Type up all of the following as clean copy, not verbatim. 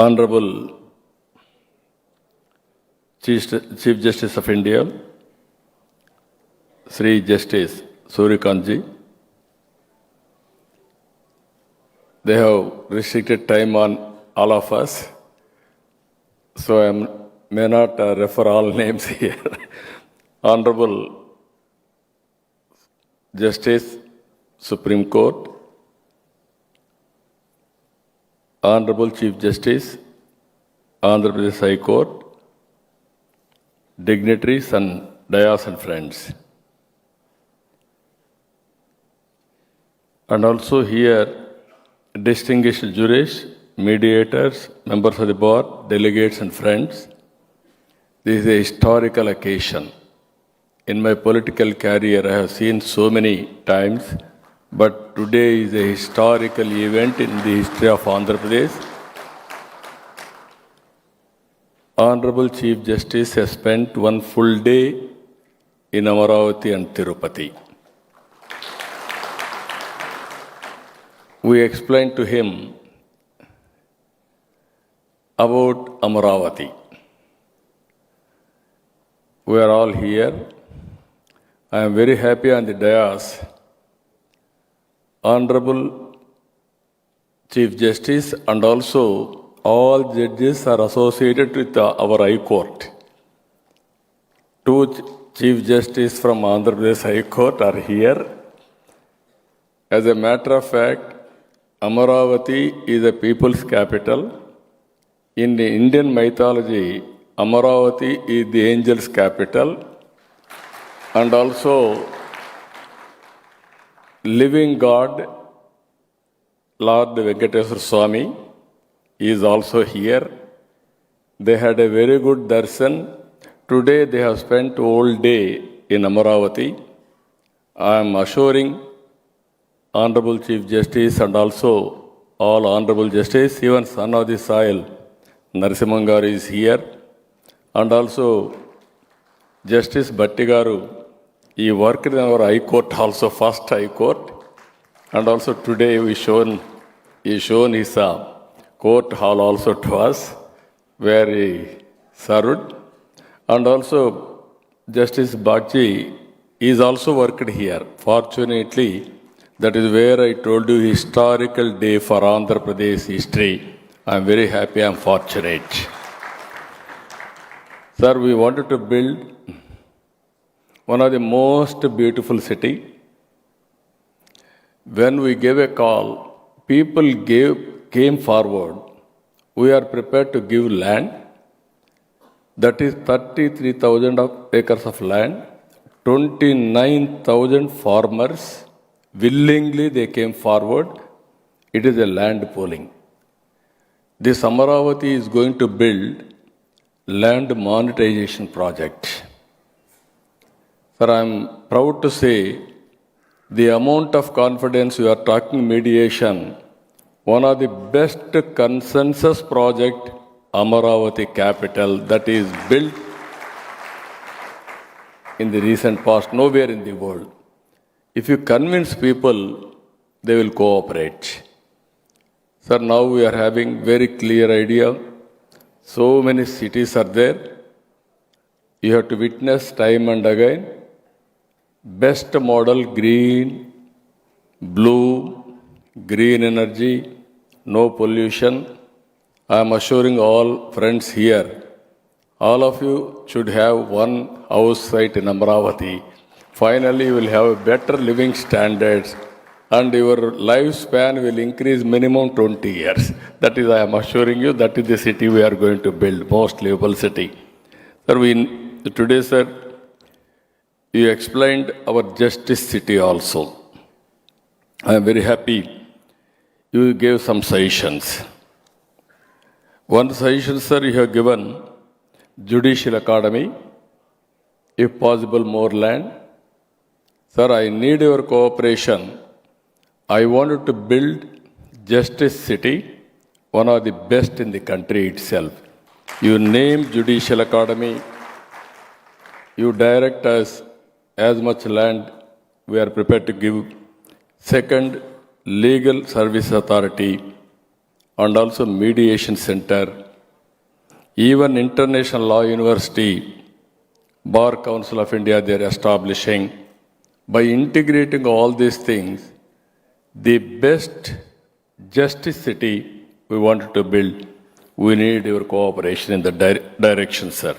Honorable Chief Justice of India, Sri Justice Suryakantji, they have restricted time on all of us, so I may not refer all names here. Honorable Justice Supreme Court, Honorable Chief Justice, Andhra Pradesh High Court, dignitaries and dayas and friends. And also here, distinguished jurists, mediators, members of the board, delegates and friends. This is a historical occasion. In my political career, I have seen so many times, but today is a historical event in the history of Andhra Pradesh. Honorable Chief Justice has spent one full day in Amaravati and Tirupati. We explained to him about Amaravati. We are all here. I am very happy on the dais. Honorable Chief Justice and also all judges are associated with our High Court. Two Chief Justices from Andhra Pradesh High Court are here. As a matter of fact, Amaravati is a people's capital. In the Indian mythology, Amaravati is the angel's capital. And also, living God, Lord Venkateswara Swami, is also here. They had a very good darshan. Today they have spent all day in Amaravati. I am assuring Honorable Chief Justice and also all Honorable Justice, even son of the soil, Narasimhangaru is here. And also Justice Bhattigaru, he worked in our High Court also, first High Court. And also today he shown his court hall also to us, where he served. And also Justice Bagchi is also worked here. Fortunately, that is where I told you historical day for Andhra Pradesh history. I am very happy, I am fortunate. Sir, we wanted to build one of the most beautiful city. When we gave a call, people came forward. We are prepared to give land. That is 33,000 acres of land. 29,000 farmers, willingly they came forward. It is a land pooling. This Amaravati is going to build land monetization project. Sir, I am proud to say the amount of confidence you are talking mediation, one of the best consensus project, Amaravati capital, that is built in the recent past, nowhere in the world. If you convince people, they will cooperate. Sir, now we are having very clear idea. So many cities are there. You have to witness time and again. Best model, green, blue, green energy, no pollution. I am assuring all friends here, all of you should have one house site in Amaravati. Finally, you will have better living standards and your lifespan will increase minimum 20 years. That is, I am assuring you, that is the city we are going to build, most livable city. Sir, today, sir, you explained our justice city also. I am very happy. You gave some suggestions. One suggestion, sir, you have given Judicial Academy, if possible more land. Sir, I need your cooperation. I wanted to build Justice City, one of the best in the country itself. You name Judicial Academy, you direct us as much land we are prepared to give. Second, Legal Service Authority. and also mediation center, even International Law University, Bar Council of India, they are establishing. By integrating all these things, the best justice city we wanted to build, we need your cooperation in the direction, sir.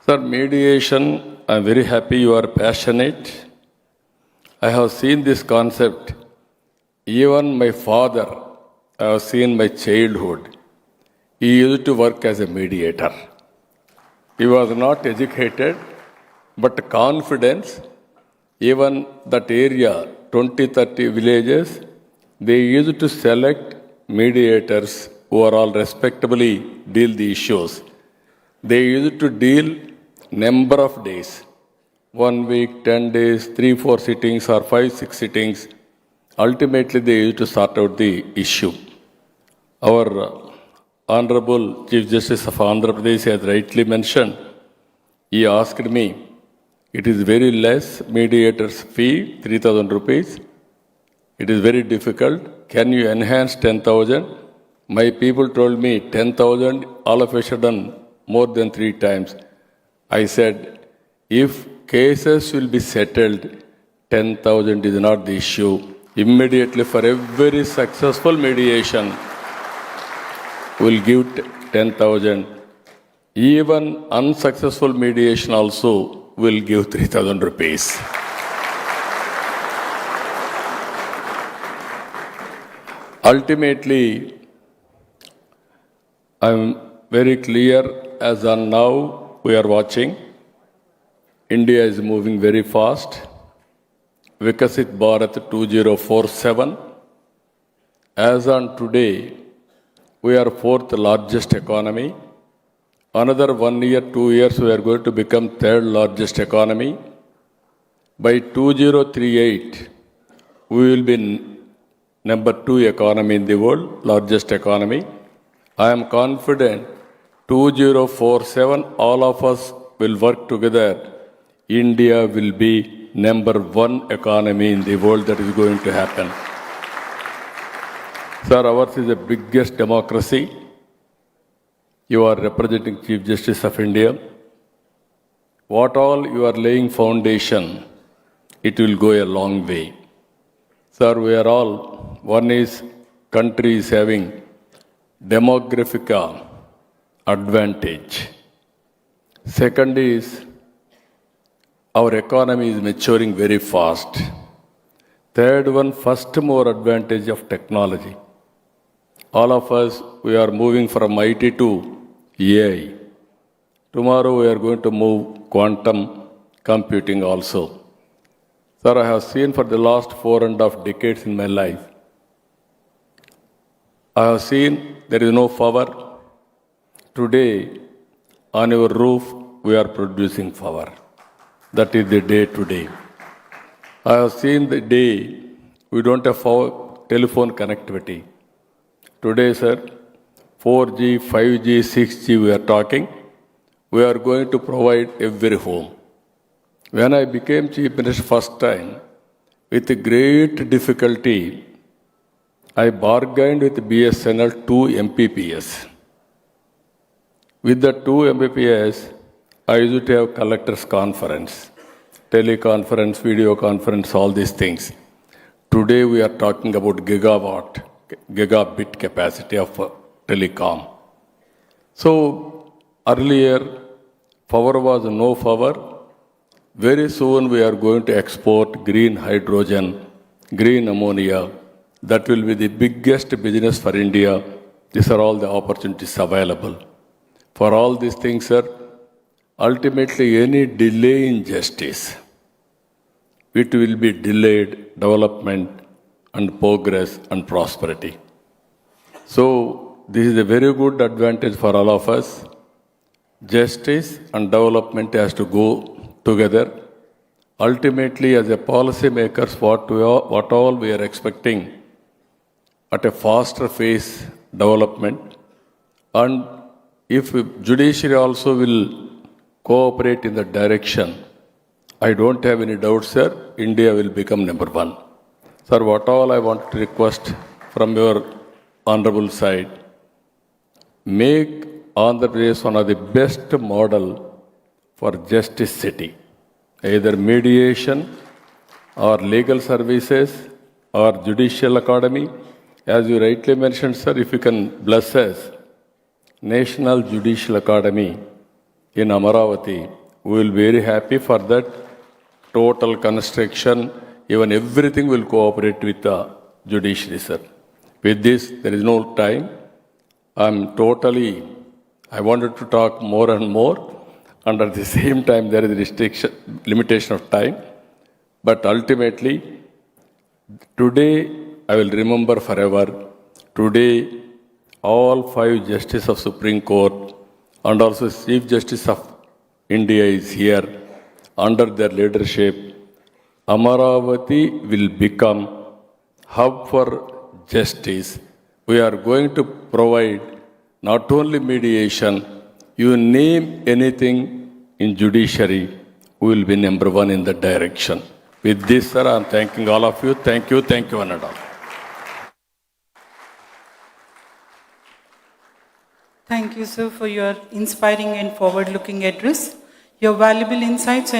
Sir, mediation, I'm very happy you are passionate. I have seen this concept. Even my father, I have seen my childhood. He used to work as a mediator. He was not educated, but confidence. Even that area, 20, 30 villages, they used to select mediators who are all respectably deal the issues. They used to deal number of days, 1 week, 10 days, 3, 4 sittings or 5, 6 sittings. Ultimately, they used to sort out the issue. Our Honorable Chief Justice of Andhra Pradesh has rightly mentioned. He asked me, it is very less, mediator's fee, 3,000 rupees. It is very difficult. Can you enhance 10,000? My people told me 10,000, all of a sudden, more than 3 times. I said, if cases will be settled, 10,000 is not the issue. Immediately for every successful mediation, we'll give 10,000. Even unsuccessful mediation also will give 3,000 rupees. Ultimately, I'm very clear as on now we are watching. India is moving very fast. Vikasit Bharat 2047. As on today, we are 4th largest economy. Another 1 year, 2 years, we are going to become 3rd largest economy. By 2038, we will be number 2 economy in the world, largest economy. I am confident 2047, all of us will work together. India will be number 1 economy in the world. That is going to happen. Sir, ours is the biggest democracy. You are representing Chief Justice of India. What all you are laying foundation, it will go a long way. Sir, we are all, one is country is having demographic advantage. Second is our economy is maturing very fast. Third one, first more advantage of technology. All of us, we are moving from IT to AI. Tomorrow we are going to move quantum computing also. Sir, I have seen for the last 4.5 decades in my life, I have seen there is no power. Today, on your roof, we are producing power. That is the day today. I have seen the day we don't have telephone connectivity. Today, sir, 4G, 5G, 6G we are talking. We are going to provide every home. When I became Chief Minister first time, with great difficulty, I bargained with BSNL 2 Mbps. With the 2 Mbps, I used to have collectors conference, teleconference, video conference, all these things. Today we are talking about gigabit capacity of telecom. So earlier, power was no power. Very soon we are going to export green hydrogen, green ammonia. That will be the biggest business for India. These are all the opportunities available. For all these things, sir, ultimately any delay in justice, it will be delayed development and progress and prosperity. So this is a very good advantage for all of us. Justice and development has to go together. Ultimately, as a policy makers, what all we are expecting at a faster pace development, and if judiciary also will cooperate in that direction, I don't have any doubt, sir, India will become number 1. Sir, what all I want to request from your honorable side. Make Andhra Pradesh one of the best model for justice city, either mediation or legal services or judicial academy. As you rightly mentioned, sir, if you can bless us, National Judicial Academy in Amaravati, we will be very happy for that. Total construction, even everything will cooperate with the judiciary, sir. With this, there is no time. I wanted to talk more and more. Under the same time, there is restriction, limitation of time. But ultimately, today, I will remember forever. Today, all 5 justices of Supreme Court and also Chief Justice of India is here. Under their leadership, Amaravati will become hub for justice. We are going to provide not only mediation, you name anything in judiciary, we will be number 1 in that direction. With this, sir, I am thanking all of you. Thank you, one and all. Thank you, sir, for your inspiring and forward-looking address. Your valuable insights